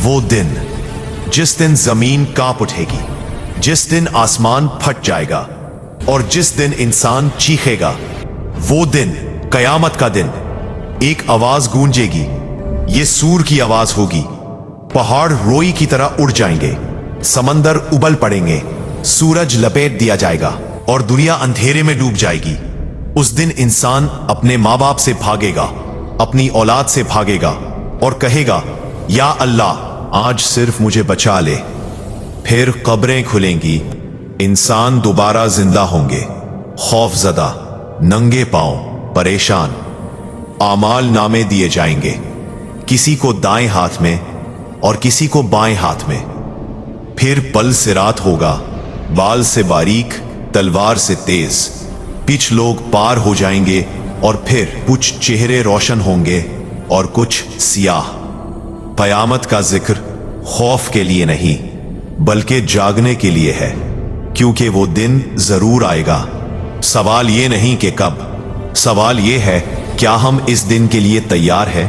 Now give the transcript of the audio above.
وہ دن جس دن زمین کانپ اٹھے گی، جس دن آسمان پھٹ جائے گا اور جس دن انسان چیخے گا، وہ دن قیامت کا دن۔ ایک آواز گونجے گی، یہ سور کی آواز ہوگی۔ پہاڑ روئی کی طرح اڑ جائیں گے، سمندر ابل پڑیں گے، سورج لپیٹ دیا جائے گا اور دنیا اندھیرے میں ڈوب جائے گی۔ اس دن انسان اپنے ماں باپ سے بھاگے گا، اپنی اولاد سے بھاگے گا اور کہے گا، یا اللہ آج صرف مجھے بچا لے۔ پھر قبریں کھلیں گی، انسان دوبارہ زندہ ہوں گے، خوف زدہ، ننگے پاؤں، پریشان۔ اعمال نامے دیے جائیں گے، کسی کو دائیں ہاتھ میں اور کسی کو بائیں ہاتھ میں۔ پھر پل صراط ہوگا، بال سے باریک، تلوار سے تیز۔ کچھ لوگ پار ہو جائیں گے اور پھر کچھ چہرے روشن ہوں گے اور کچھ سیاہ۔ قیامت کا ذکر خوف کے لیے نہیں بلکہ جاگنے کے لیے ہے، کیونکہ وہ دن ضرور آئے گا۔ سوال یہ نہیں کہ کب، سوال یہ ہے کیا ہم اس دن کے لیے تیار ہیں؟